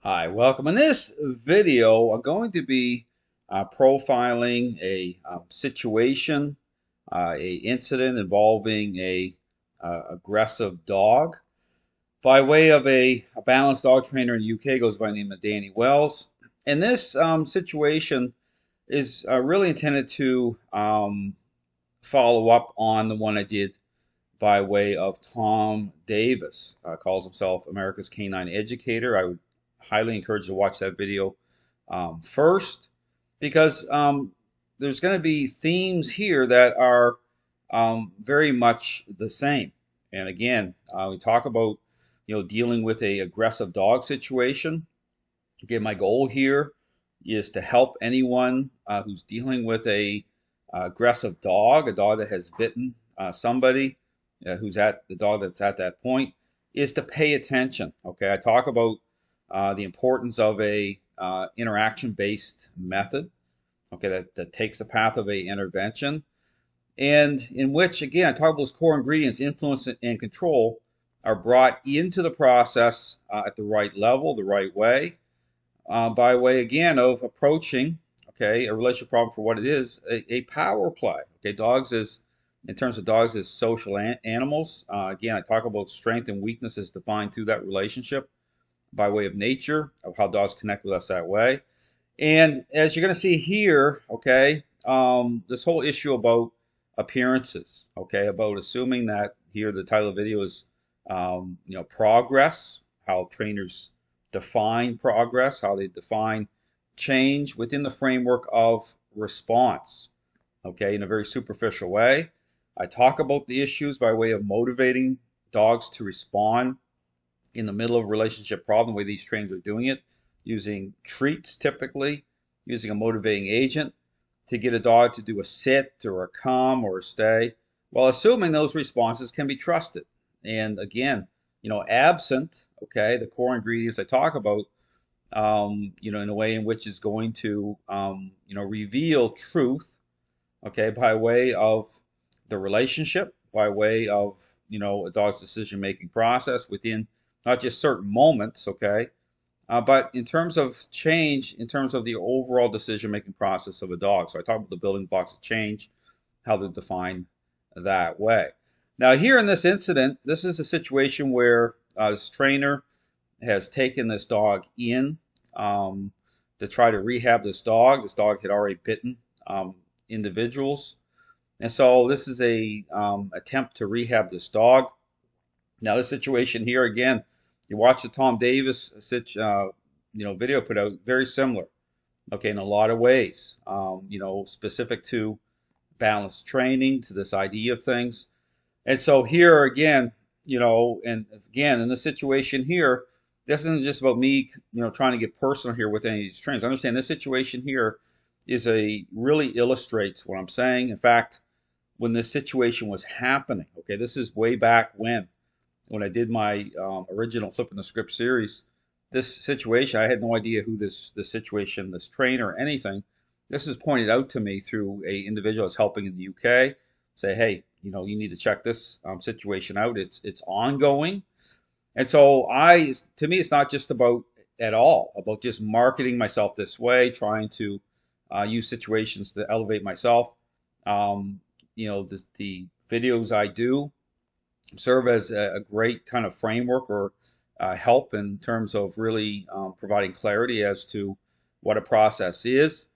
Hi, welcome. In this video, I'm going to be profiling a situation, a incident involving a aggressive dog by way of a balanced dog trainer in the UK, goes by the name of Danny Wells. And this situation is really intended to follow up on the one I did by way of Tom Davis. Calls himself America's Canine Educator. I would highly encourage you to watch that video first because there's going to be themes here that are very much the same. And again, we talk about dealing with a aggressive dog situation. Again, my goal here is to help anyone who's dealing with a aggressive dog, a dog that has bitten somebody who's at the dog that's at that point, is to pay attention. Okay, I talk about the importance of a interaction-based method. Okay, that takes the path of a intervention, and in which again I talk about those core ingredients, influence and control, are brought into the process at the right level, the right way, by way again of approaching a relationship problem for what it is, a power play. Okay, dogs is in terms of dogs as social animals. Again, I talk about strength and weakness as defined through that relationship by way of nature of how dogs connect with us that way. And as you're going to see here, this whole issue about appearances, about assuming that here the title of the video is progress, how trainers define progress, how they define change within the framework of response, in a very superficial way. I talk about the issues by way of motivating dogs to respond in the middle of a relationship problem, the way these trainers are doing it, using treats typically, using a motivating agent to get a dog to do a sit or a come or a stay, while assuming those responses can be trusted. And again, absent, the core ingredients I talk about, in a way in which is going to, reveal truth, by way of the relationship, by way of, a dog's decision-making process within not just certain moments, but in terms of change, in terms of the overall decision-making process of a dog. So I talk about the building blocks of change, how they're defined that way. Now here in this incident, this is a situation where this trainer has taken this dog in to try to rehab this dog. This dog had already bitten individuals. And so this is a attempt to rehab this dog. Now this situation here, again, you watch the Tom Davis video put out, very similar, in a lot of ways, specific to balanced training, to this idea of things. And so here again, and again, in the situation here, this isn't just about me, trying to get personal here with any of these trainers. Understand this situation here really illustrates what I'm saying. In fact, when this situation was happening, this is way back when I did my original Flipping the Script series, this situation, I had no idea who this situation, this trainer, or anything. This was pointed out to me through a individual that's helping in the UK. Say, hey, you need to check this situation out. It's ongoing, and so to me, it's not just about just marketing myself this way, trying to use situations to elevate myself. The videos I do serve as a great kind of framework or help in terms of really providing clarity as to what a process is.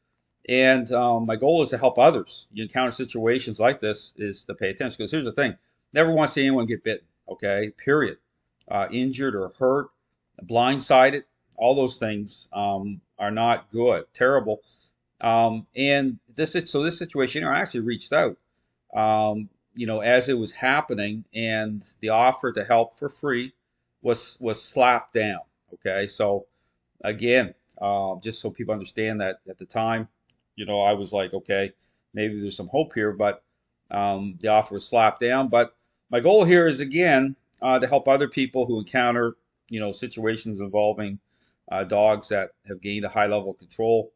And my goal is to help others. You encounter situations like this is to pay attention. Because here's the thing, never want to see anyone get bitten, period. Injured or hurt, blindsided, all those things are not good, terrible. And this situation, I actually reached out as it was happening, and the offer to help for free was slapped down. So again, just so people understand that at the time, I was like, okay, maybe there's some hope here, but the offer was slapped down. But my goal here is again to help other people who encounter situations involving dogs that have gained a high level of control,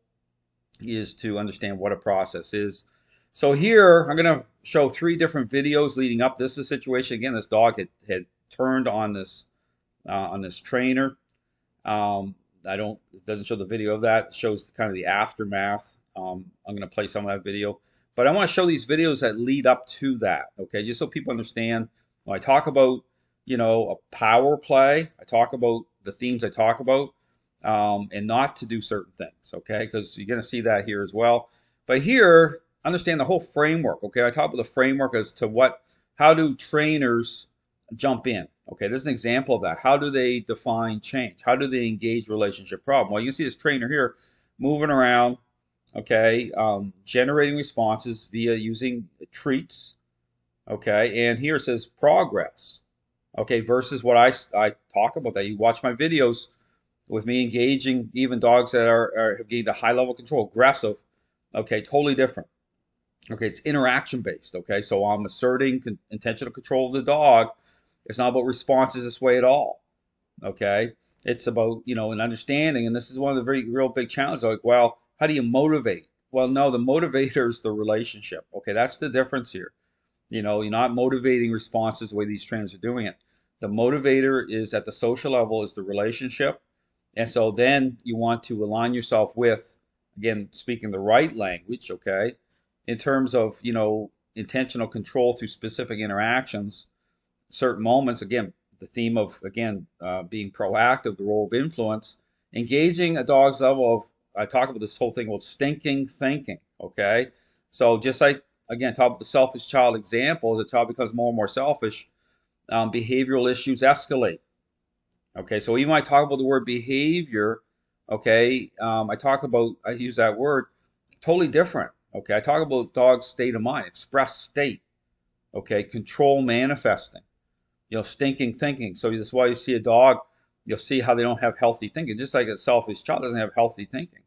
is to understand what a process is. So here I'm going to show 3 different videos leading up. This is a situation, again, this dog had turned on this trainer. It doesn't show the video of that. It shows kind of the aftermath. I'm going to play some of that video, but I want to show these videos that lead up to that. Okay, just so people understand. When I talk about, a power play, I talk about the themes I talk about, and not to do certain things. Okay, because you're going to see that here as well. But here, understand the whole framework. Okay, I talk about the framework as to how do trainers jump in. Okay, this is an example of that. How do they define change? How do they engage relationship problem? Well, you can see this trainer here moving around, okay, generating responses via using treats, okay, and here it says progress, okay, versus what I talk about that. You watch my videos with me engaging even dogs that have gained a high level of control, aggressive, okay, totally different. Okay, it's interaction based, okay, so I'm asserting intentional control of the dog. It's not about responses this way at all. Okay, it's about an understanding, and this is one of the very real big challenges. Like, well, how do you motivate? Well, no, the motivator is the relationship. Okay, that's the difference here. You're not motivating responses the way these trainers are doing it. The motivator is at the social level is the relationship, and so then you want to align yourself with, again, speaking the right language. Okay, in terms of intentional control through specific interactions. Certain moments, again, the theme of, again, being proactive, the role of influence, engaging a dog's level of, I talk about this whole thing about stinking thinking, okay? So just like, again, talk about the selfish child example, as the child becomes more and more selfish, behavioral issues escalate, okay? So even when I talk about the word behavior, okay, I use that word totally different, okay? I talk about dog's state of mind, expressed state, okay, control manifesting. Stinking thinking. So that's why you see a dog, you'll see how they don't have healthy thinking. Just like a selfish child doesn't have healthy thinking.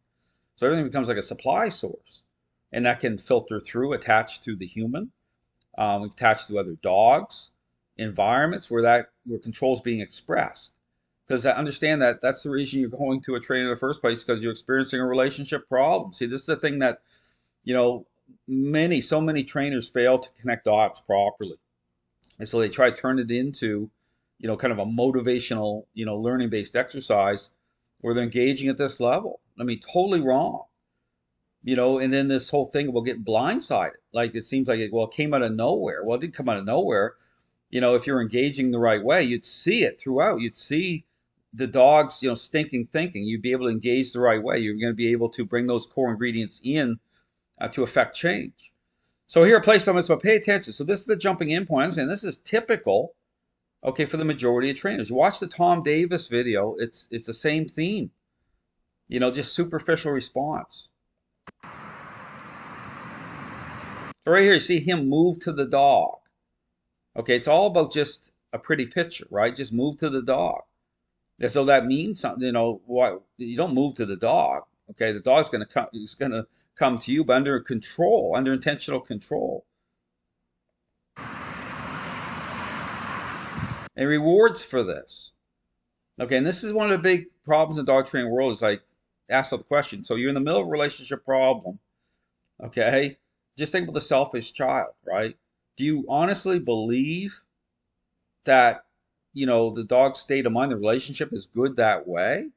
So everything becomes like a supply source. And that can filter through, attach to the human, attach to other dogs, environments where control is being expressed. Because I understand that that's the reason you're going to a trainer in the first place, because you're experiencing a relationship problem. See, this is the thing that, so many trainers fail to connect dots properly. And so they try to turn it into, kind of a motivational, learning-based exercise where they're engaging at this level. I mean, totally wrong. And then this whole thing about getting blindsided. Like, it seems like it came out of nowhere. Well, it didn't come out of nowhere. If you're engaging the right way, you'd see it throughout. You'd see the dog's, stinking thinking. You'd be able to engage the right way. You're going to be able to bring those core ingredients in to affect change. So here, I play some of this, but pay attention. So this is the jumping in point, and this is typical, okay, for the majority of trainers. You watch the Tom Davis video, it's the same theme, just superficial response. So right here, you see him move to the dog. Okay, it's all about just a pretty picture, right? Just move to the dog. And so that means something, what you don't move to the dog. Okay, the dog's going to come. He's going to come to you, but under control, under intentional control, and rewards for this. Okay, and this is one of the big problems in the dog training world. Is like, ask the question. So you're in the middle of a relationship problem. Okay, just think about the selfish child, right? Do you honestly believe that the dog's state of mind, the relationship is good that way?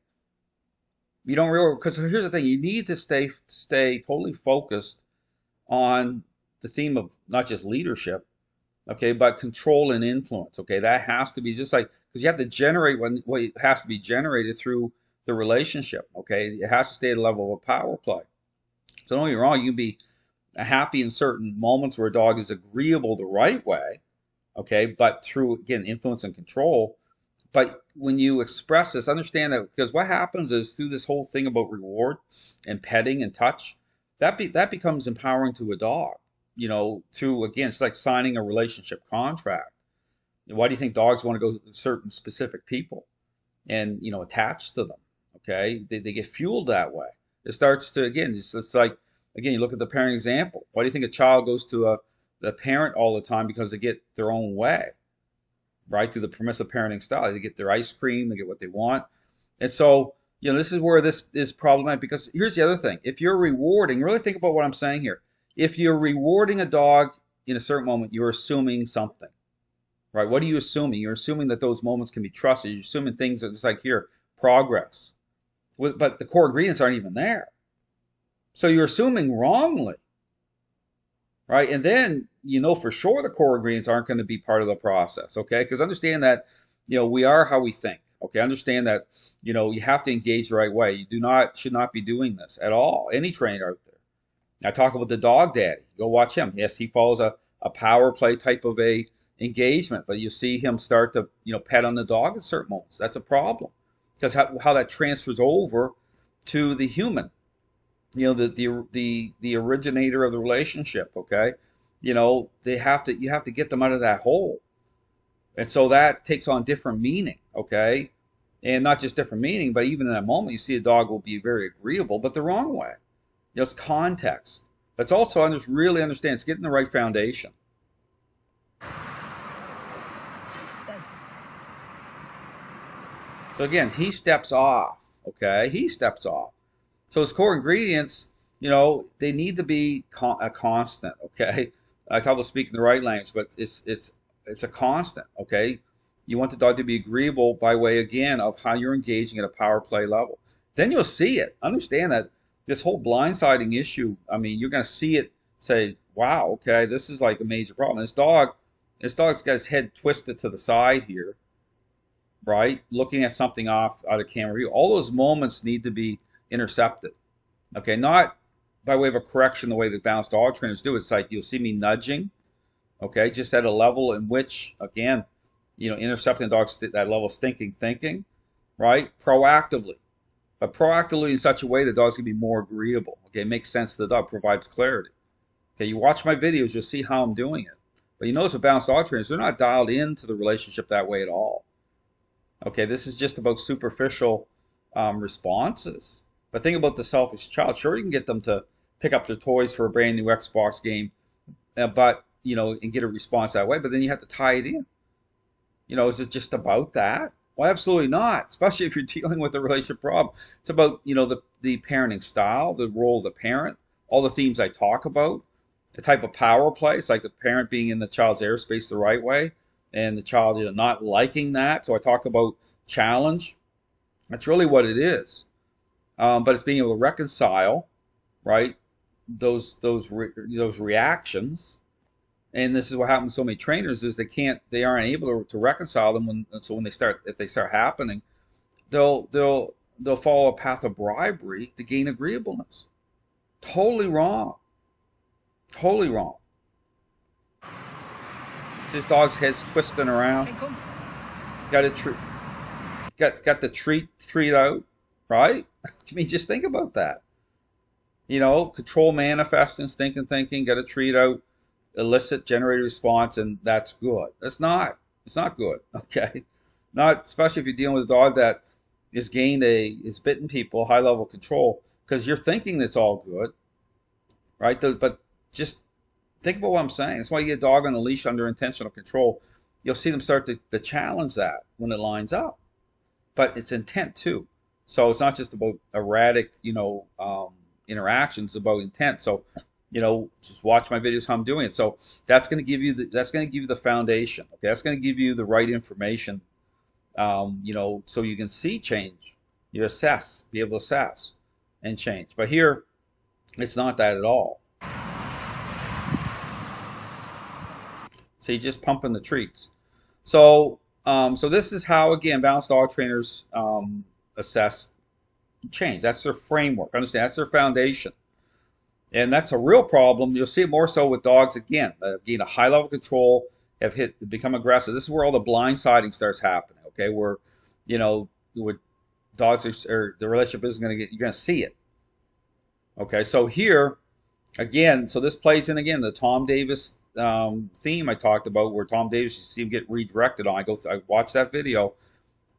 You don't really, because here's the thing, you need to stay totally focused on the theme of not just leadership, okay, but control and influence, okay? That has to be just like, because you have to generate what has to be generated through the relationship, okay? It has to stay at a level of a power play. So don't get me wrong, you can be happy in certain moments where a dog is agreeable the right way, okay, but through, again, influence and control. But when you express this, understand that, because what happens is through this whole thing about reward and petting and touch, that becomes empowering to a dog. Through, again, it's like signing a relationship contract. Why do you think dogs want to go to certain specific people and attach to them? Okay, they get fueled that way. It starts to, again, it's like, again, you look at the parent example. Why do you think a child goes to the parent all the time? Because they get their own way. Right, through the permissive parenting style, they get their ice cream, they get what they want, and so this is where this is problematic. Because here's the other thing: if you're rewarding, really think about what I'm saying here. If you're rewarding a dog in a certain moment, you're assuming something, right? What are you assuming? You're assuming that those moments can be trusted. You're assuming things are just like here, progress, but the core ingredients aren't even there. So you're assuming wrongly, right? And then you know for sure the core ingredients aren't going to be part of the process, okay? Because understand that, we are how we think, okay? Understand that, you have to engage the right way. You should not be doing this at all. Any trainer out there. I talk about the dog daddy. Go watch him. Yes, he follows a power play type of a engagement, but you see him start to, pet on the dog at certain moments. That's a problem because how that transfers over to the human, the originator of the relationship. Okay, you have to get them out of that hole, and so that takes on different meaning. Okay, and not just different meaning, but even in that moment, you see a dog will be very agreeable, but the wrong way. It's context. Let's also really understand it's getting the right foundation. So again, he steps off. Okay, he steps off. So his core ingredients, they need to be a constant. Okay, I talk about speaking the right language, but it's a constant. Okay, you want the dog to be agreeable by way again of how you're engaging at a power play level. Then you'll see it. Understand that this whole blindsiding issue. I mean, you're going to see it. Say, wow, okay, this is like a major problem. This dog's got his head twisted to the side here, right? Looking at something out of camera view. All those moments need to be intercepted. Okay, not by way of a correction the way the balanced dog trainers do. It's like you'll see me nudging, okay, just at a level in which, again, intercepting dogs that level of stinking thinking, right? Proactively. But proactively in such a way the dog's going to be more agreeable. Okay, it makes sense to the dog, provides clarity. Okay, you watch my videos, you'll see how I'm doing it. But you notice with balanced dog trainers, they're not dialed into the relationship that way at all. Okay, this is just about superficial responses. But think about the selfish child. Sure, you can get them to pick up their toys for a brand new Xbox game, but and get a response that way. But then you have to tie it in. Is it just about that? Well, absolutely not. Especially if you're dealing with a relationship problem. It's about the parenting style, the role of the parent, all the themes I talk about, the type of power play. It's like the parent being in the child's airspace the right way, and the child not liking that. So I talk about challenge. That's really what it is. But it's being able to reconcile, right? Those reactions, and this is what happens to so many trainers is they aren't able to reconcile them. If they start happening, they'll follow a path of bribery to gain agreeableness. Totally wrong. Totally wrong. His dog's head's twisting around. Got the treat out, right? I mean, just think about that. Control manifesting, stinking thinking, got a treat out, elicit, generate a response, and that's good. It's not good, okay? Not especially if you're dealing with a dog that is bitten people, high level control, because you're thinking it's all good, right? But just think about what I'm saying. That's why you get a dog on a leash under intentional control. You'll see them start to challenge that when it lines up. But it's intent too. So it's not just about erratic, interactions, about intent. So, just watch my videos how I'm doing it. So that's going to give you the foundation. Okay, that's going to give you the right information. So you can see change. You be able to assess and change. But here, it's not that at all. So you're just pumping the treats. So this is how, again, balanced dog trainers assess change. That's their framework. Understand? That's their foundation. And that's a real problem. You'll see it more so with dogs, again, gain a high level of control, become aggressive. This is where all the blindsiding starts happening, okay? Where, with dogs or the relationship isn't going to you're going to see it. Okay, so here, again, so this plays in, again, the Tom Davis theme I talked about, where Tom Davis, you see him get redirected on. I watched that video.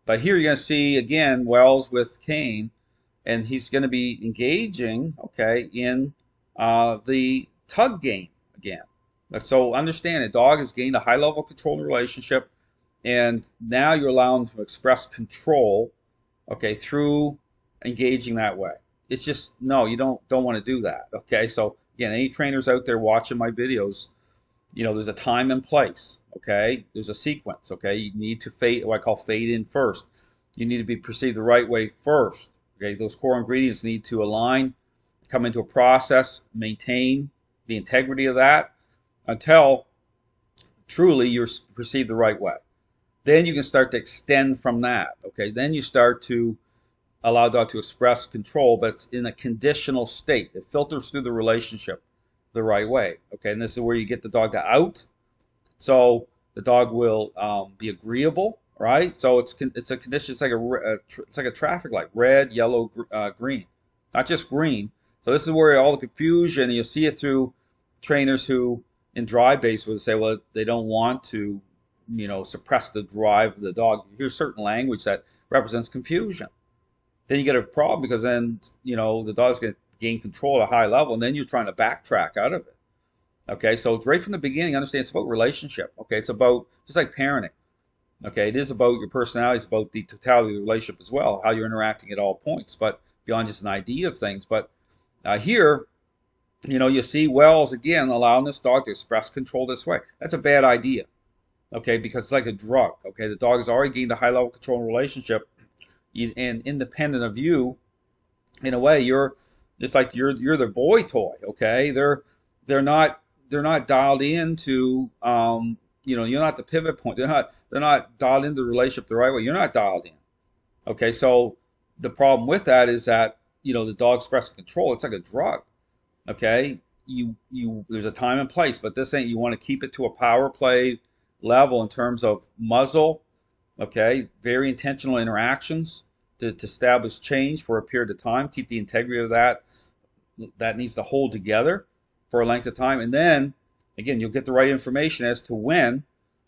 But here you're going to see, again, Wells with Kane, and he's going to be engaging, okay, in the tug game again. So understand, a dog has gained a high level of control in the relationship, and now you're allowing them to express control, okay, through engaging that way. It's just, no, you don't want to do that, okay? So again, any trainers out there watching my videos, there's a time and place, okay? There's a sequence, okay? You need to what I call fade in first. You need to be perceived the right way first. Okay, those core ingredients need to align, come into a process, maintain the integrity of that until truly you're perceived the right way. Then you can start to extend from that. Okay, then you start to allow the dog to express control, but it's in a conditional state. It filters through the relationship the right way. Okay, and this is where you get the dog to out. So the dog will be agreeable, right? So it's a condition. It's like a traffic light: red, yellow, green, not just green. So this is where all the confusion. You'll see it through trainers who in drive base would say, well, they don't want to, suppress the drive of the dog. Here's certain language that represents confusion. Then you get a problem because then the dog's going to gain control at a high level, and then you're trying to backtrack out of it. Okay, so it's right from the beginning. Understand it's about relationship. Okay, it's about just like parenting. Okay, it is about your personality. It's about the totality of the relationship as well, how you're interacting at all points, but beyond just an idea of things. But here, you see Wells again allowing this dog to express control this way. That's a bad idea. Okay, because it's like a drug. Okay, the dog has already gained a high level of control in a relationship, and independent of you, in a way, you're just like you're the boy toy. Okay, they're not dialed into you're not the pivot point. They're not dialed into the relationship the right way. You're not dialed in. Okay, so the problem with that is that the dog expressing control. It's like a drug. Okay, there's a time and place, but this ain't. You want to keep it to a power play level in terms of muzzle. Okay, very intentional interactions to establish change for a period of time. Keep the integrity of that. That needs to hold together for a length of time, and then again you'll get the right information as to when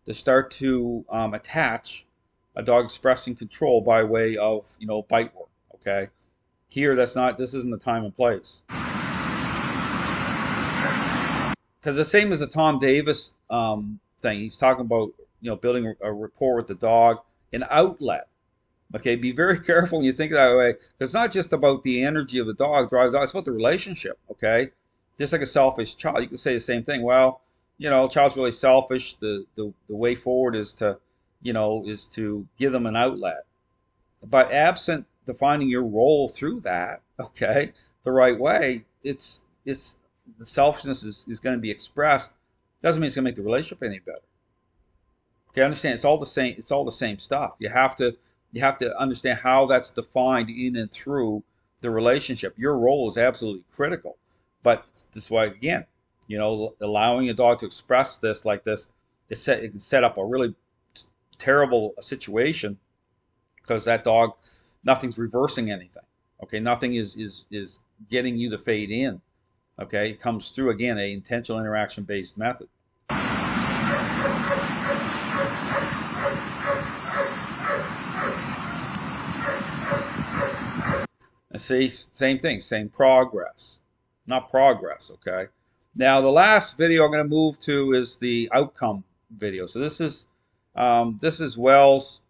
to start to attach a dog expressing control by way of bite work. Okay, here this isn't the time and place, because the same as the Tom Davis thing, he's talking about building a rapport with the dog, an outlet. Okay, be very careful when you think that way, because it's not just about the energy of the dog, drive the dog, it's about the relationship. Okay, just like a selfish child, you can say the same thing. Well, child's really selfish. The way forward is to give them an outlet. But absent defining your role through that, okay, the right way, it's the selfishness is going to be expressed. Doesn't mean it's going to make the relationship any better. Okay, understand? It's all the same. It's all the same stuff. You have to understand how that's defined in and through the relationship. Your role is absolutely critical. But this is why, again, allowing a dog to express this like this, it can set up a really terrible situation, because that dog, nothing's reversing anything. Okay, nothing is getting you to fade in. Okay, it comes through, again, a intentional interaction based method. And see, same thing, same progress, not progress. Okay, now the last video I'm going to move to is the outcome video. So this is Wells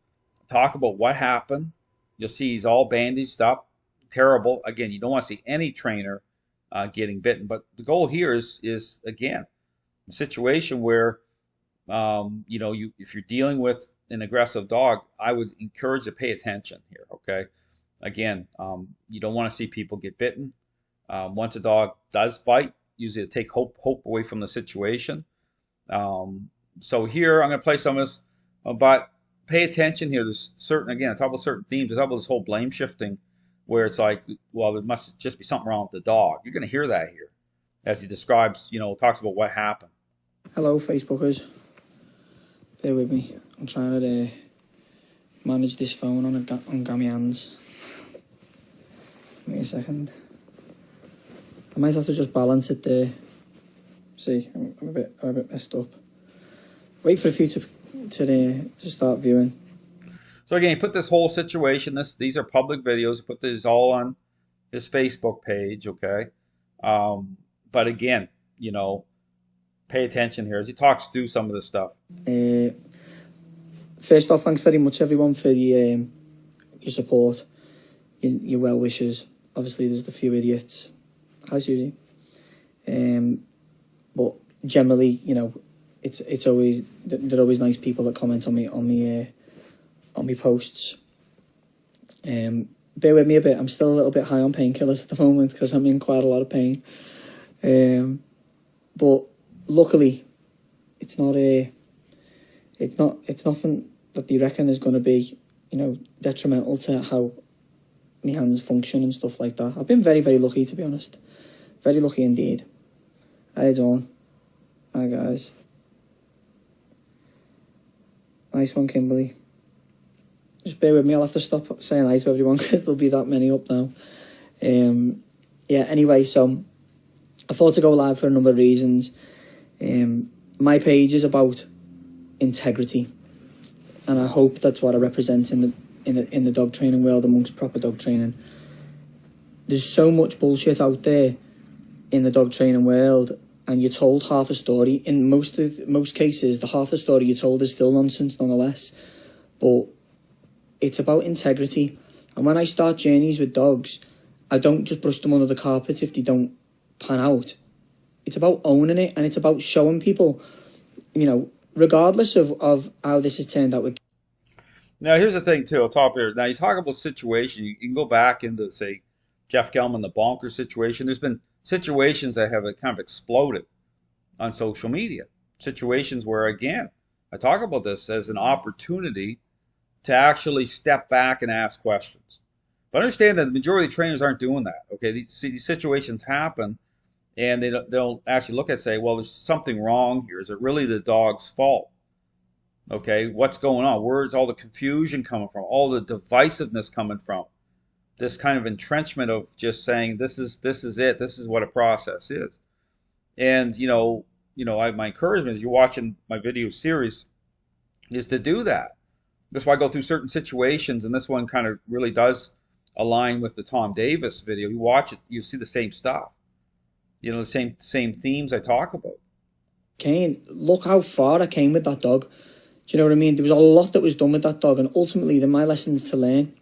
talk about what happened. You'll see he's all bandaged up, terrible. Again, you don't want to see any trainer getting bitten, but the goal here is again a situation where if you're dealing with an aggressive dog, I would encourage to pay attention here. Okay, again, you don't want to see people get bitten. Once a dog does bite, usually to take hope away from the situation. So here I'm going to play some of this, but pay attention here. There's I talk about certain themes. I talk about this whole blame shifting, where it's like, well, there must just be something wrong with the dog. You're going to hear that here as he describes, talks about what happened. Hello, Facebookers. Bear with me. I'm trying to manage this phone on gammy hands. Give me a second. I might have to just balance it there. See, I'm a bit messed up. Wait for a few to start viewing. So again, he put this whole situation. These are public videos. He put these all on his Facebook page. Okay, but again, pay attention here as he talks through some of this stuff. First off, thanks very much everyone for your support, your well wishes. Obviously, there's the few idiots. Hi, Susie. But generally, it's always they're always nice people that comment on me posts. bear with me a bit. I'm still a little bit high on painkillers at the moment because I'm in quite a lot of pain. But luckily, it's nothing that they reckon is going to be, detrimental to how my hands function and stuff like that. I've been very, very lucky, to be honest. Very lucky indeed. How you doing? Hi, guys. Nice one, Kimberly. Just bear with me. I'll have to stop saying hi to everyone because there'll be that many up now. Yeah, anyway, so I thought to go live for a number of reasons. My page is about integrity, and I hope that's what I represent in the dog training world amongst proper dog training. There's so much bullshit out there in the dog training world, and you're told half a story. In most cases, the half the story you're told is still nonsense nonetheless. But it's about integrity. And when I start journeys with dogs, I don't just brush them under the carpet if they don't pan out. It's about owning it, and it's about showing people, regardless of how this has turned out. Now, here's the thing, too, on top here. Now, you talk about situation. You can go back into, say, Jeff Gellman, the bonker situation. There's been situations that have kind of exploded on social media. Situations where, again, I talk about this as an opportunity to actually step back and ask questions. But understand that the majority of trainers aren't doing that. Okay, these situations happen, and they'll actually look at it and say, well, there's something wrong here. Is it really the dog's fault? Okay, what's going on? Where's all the confusion coming from? All the divisiveness coming from? This kind of entrenchment of just saying this is it. This is what a process is. And my encouragement as you're watching my video series is to do that. That's why I go through certain situations, and this one kind of really does align with the Tom Davis video. You watch it, you see the same stuff. The same themes I talk about. Kane, look how far I came with that dog. Do you know what I mean? There was a lot that was done with that dog, and ultimately, they're my lessons to learn.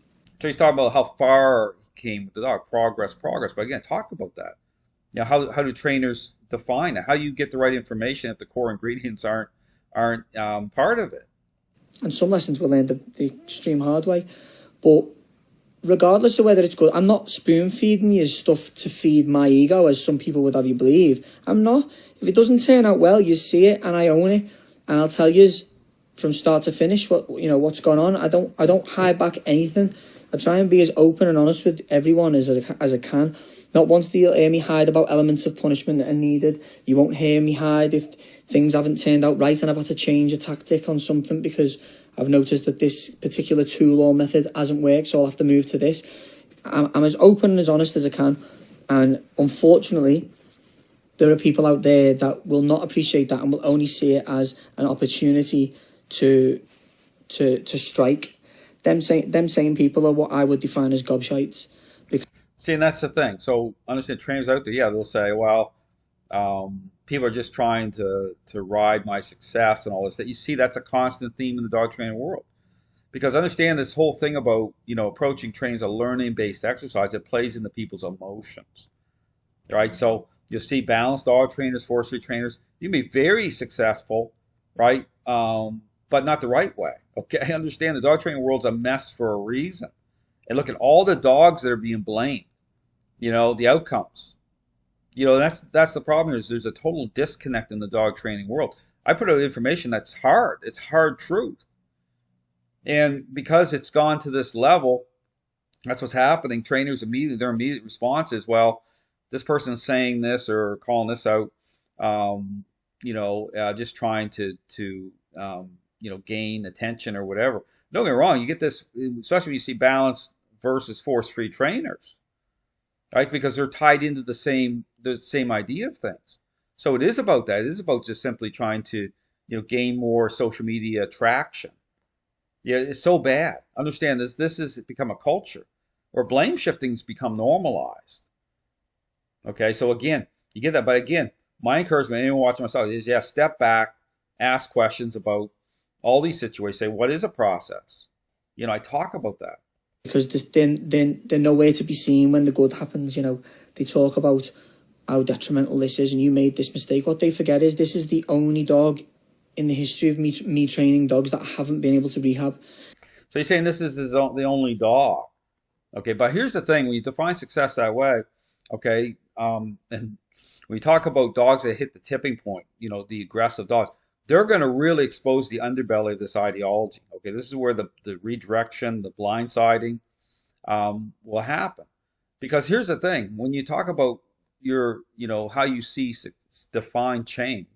So he's talking about how far he came with the dog, progress. But again, talk about that. How do trainers define it? How do you get the right information if the core ingredients aren't part of it? And some lessons were learned the extreme hard way. But regardless of whether it's good, I'm not spoon feeding you stuff to feed my ego, as some people would have you believe. I'm not. If it doesn't turn out well, you see it, and I own it, and I'll tell you from start to finish what's going on. I don't hide back anything. I try and be as open and honest with everyone as I can. Not once do you hear me hide about elements of punishment that are needed. You won't hear me hide if things haven't turned out right and I've had to change a tactic on something because I've noticed that this particular tool or method hasn't worked, so I'll have to move to this. I'm as open and as honest as I can. And unfortunately, there are people out there that will not appreciate that and will only see it as an opportunity to strike. Them same people are what I would define as gobshites. See, and that's the thing. So understand trainers out there, they'll say, well, people are just trying to ride my success and all this. That you see, that's a constant theme in the dog training world. Because understand this whole thing about, approaching training as a learning-based exercise, it plays into people's emotions. Right? So you'll see balanced dog trainers, forestry trainers, you can be very successful, right? But not the right way. Okay, I understand the dog training world's a mess for a reason. And look at all the dogs that are being blamed. The outcomes. That's the problem. There's a total disconnect in the dog training world. I put out information that's hard. It's hard truth. And because it's gone to this level, that's what's happening. Trainers their immediate response is, well, this person's saying this or calling this out, just trying to gain attention or whatever. Don't get me wrong. You get this, especially when you see balance versus force-free trainers, right? Because they're tied into the same idea of things. So it is about that. It is about just simply trying to, gain more social media traction. Yeah, it's so bad. Understand this. This has become a culture where blame shifting's become normalized. Okay, so again, you get that. But again, my encouragement, anyone watching myself, is step back, ask questions about all these situations. Say, what is a process? I talk about that. Because they're nowhere to be seen when the good happens. They talk about how detrimental this is and you made this mistake. What they forget is this is the only dog in the history of me training dogs that haven't been able to rehab. So you're saying this is the only dog? Okay, but here's the thing: when you define success that way, okay, and when you talk about dogs that hit the tipping point, the aggressive dogs, they're going to really expose the underbelly of this ideology. Okay, this is where the redirection, the blindsiding, will happen. Because here's the thing: when you talk about how you see defined change,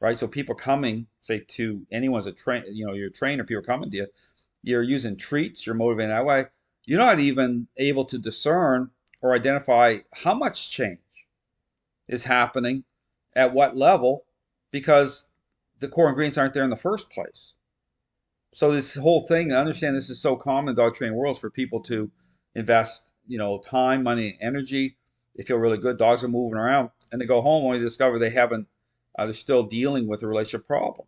right? So people coming, say to anyone's a train, you're a trainer, people are coming to you, you're using treats, you're motivating that way. You're not even able to discern or identify how much change is happening at what level because the core ingredients aren't there in the first place. So this whole thing, I understand this is so common in dog training worlds for people to invest, time, money, energy. They feel really good. Dogs are moving around, and they go home only to discover they haven't. They're still dealing with a relationship problem,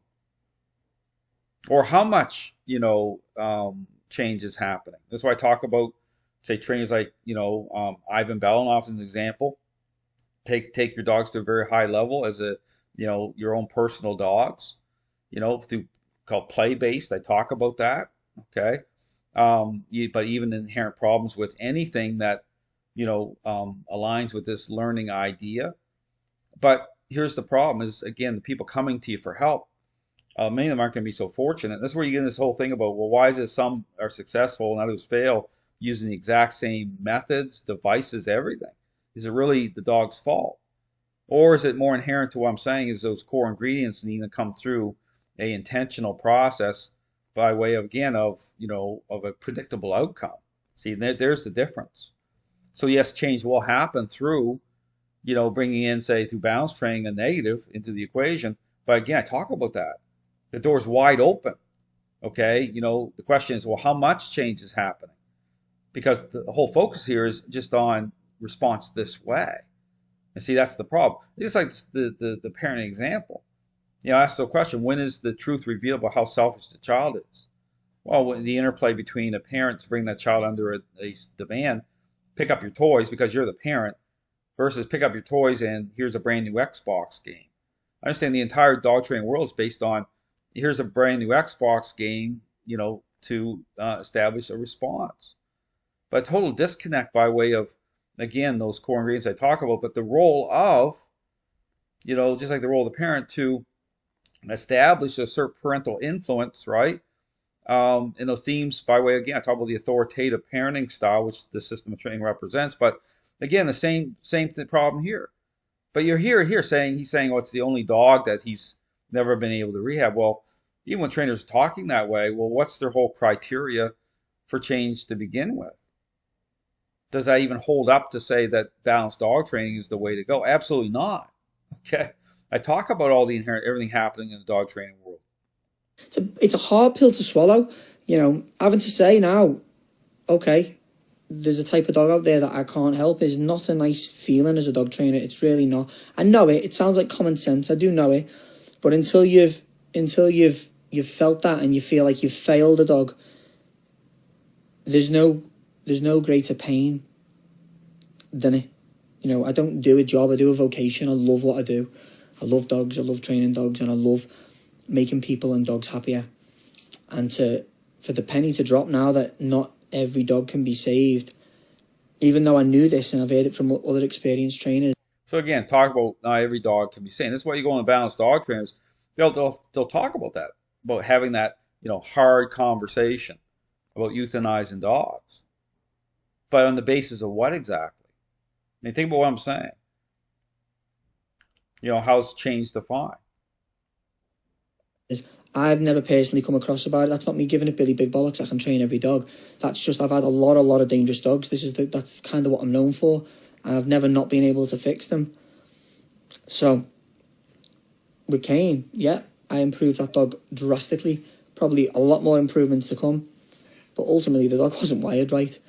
or how much change is happening. That's why I talk about, say, trainers like Ivan Bellin, often as an example. Take your dogs to a very high level as your own personal dogs, through called play based. I talk about that. Okay. But even inherent problems with anything that aligns with this learning idea. But here's the problem: is again the people coming to you for help. Many of them aren't going to be so fortunate. That's where you get this whole thing about, well, why is it some are successful and others fail using the exact same methods, devices, everything? Is it really the dog's fault? Or is it more inherent to what I'm saying is those core ingredients need to come through a intentional process by way of, again, of a predictable outcome. See, there's the difference. So yes, change will happen through, bringing in, say, through balance training a negative into the equation. But again, I talk about that. The door's wide open. Okay, the question is, well, how much change is happening? Because the whole focus here is just on response this way. And see, that's the problem. It's like the parenting example. I ask the question, when is the truth revealed about how selfish the child is? Well, when the interplay between a parent to bring that child under a demand, pick up your toys because you're the parent, versus pick up your toys and here's a brand new Xbox game. I understand the entire dog training world is based on here's a brand new Xbox game, to establish a response. But a total disconnect by way of, again, those core ingredients I talk about, but the role of, just like the role of the parent to establish a certain parental influence, right? In those themes by way, again, I talk about the authoritative parenting style, which the system of training represents. But again, the same problem here. But you're he's saying, oh, it's the only dog that he's never been able to rehab. Well, even when trainers are talking that way, well, what's their whole criteria for change to begin with? Does that even hold up to say that balanced dog training is the way to go? Absolutely not. Okay. I talk about all the inherent everything happening in the dog training world. It's a hard pill to swallow, having to say now, okay, there's a type of dog out there that I can't help is not a nice feeling as a dog trainer. It's really not. I know it. It sounds like common sense. I do know it. But until you've felt that and you feel like you've failed a dog, there's no greater pain than it. I don't do a job. I do a vocation. I love what I do. I love dogs. I love training dogs, and I love making people and dogs happier. And for the penny to drop now that not every dog can be saved, even though I knew this and I've heard it from other experienced trainers. So again, talk about not every dog can be saved. That's why you go on balanced dog trainers. They'll talk about that, about having that hard conversation about euthanizing dogs. But on the basis of what exactly? I mean, think about what I'm saying. How's change defined? I've never personally come across about it. That's not me giving it Billy Big Bollocks. I can train every dog. That's just I've had a lot of dangerous dogs. That's kind of what I'm known for, and I've never not been able to fix them. So with Kane, yeah, I improved that dog drastically. Probably a lot more improvements to come, but ultimately the dog wasn't wired right.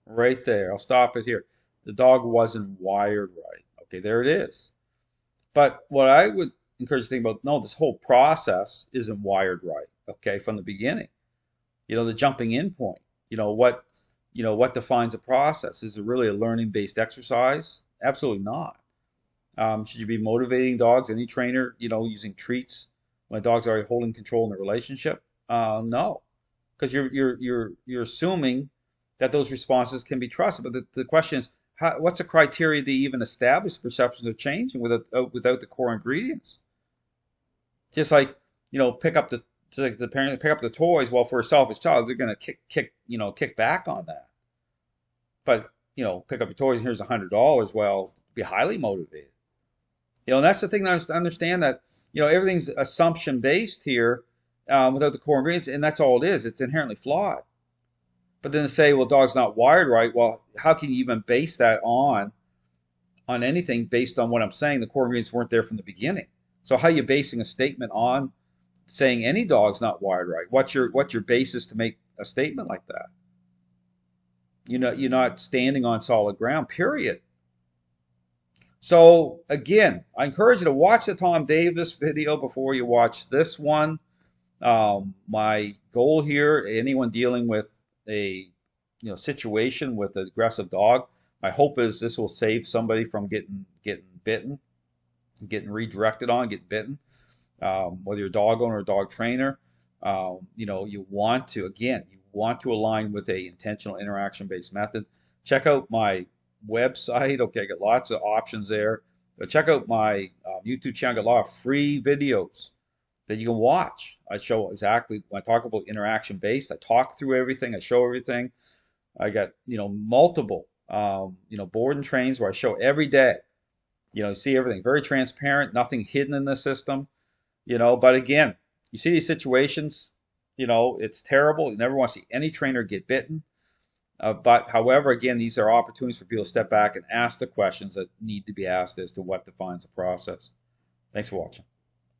Right there. I'll stop it here. The dog wasn't wired right. Okay, there it is. But what I would encourage you to think about, no, this whole process isn't wired right, okay, from the beginning. The jumping in point, what defines a process? Is it really a learning-based exercise? Absolutely not. Should you be motivating dogs, any trainer, using treats when dogs are already holding control in the relationship? No, because you're assuming that those responses can be trusted. But the question is, what's the criteria to even establish perceptions of changing without the core ingredients? Just like, pick up the parent pick up the toys. Well, for a selfish child, they're going to kick back on that. But pick up your toys and here's $100. Well, be highly motivated. And that's the thing to understand, that everything's assumption based here, without the core ingredients, and that's all it is. It's inherently flawed. But then to say, well, dog's not wired right. Well, how can you even base that on anything based on what I'm saying? The core ingredients weren't there from the beginning. So how are you basing a statement on saying any dog's not wired right? What's your basis to make a statement like that? You're not standing on solid ground, period. So again, I encourage you to watch the Tom Davis video before you watch this one. My goal here, anyone dealing with a situation with an aggressive dog, my hope is this will save somebody from getting bitten, getting redirected on, getting bitten. Whether you're a dog owner or a dog trainer, you want to align with a intentional interaction-based method. Check out my website. Okay, I got lots of options there. But check out my YouTube channel. I got a lot of free videos that you can watch. I show exactly, when I talk about interaction-based, I talk through everything. I show everything. I got, multiple, board and trains where I show every day. You see everything. Very transparent, nothing hidden in the system. But again, you see these situations, it's terrible. You never want to see any trainer get bitten. But however, again, these are opportunities for people to step back and ask the questions that need to be asked as to what defines the process. Thanks for watching.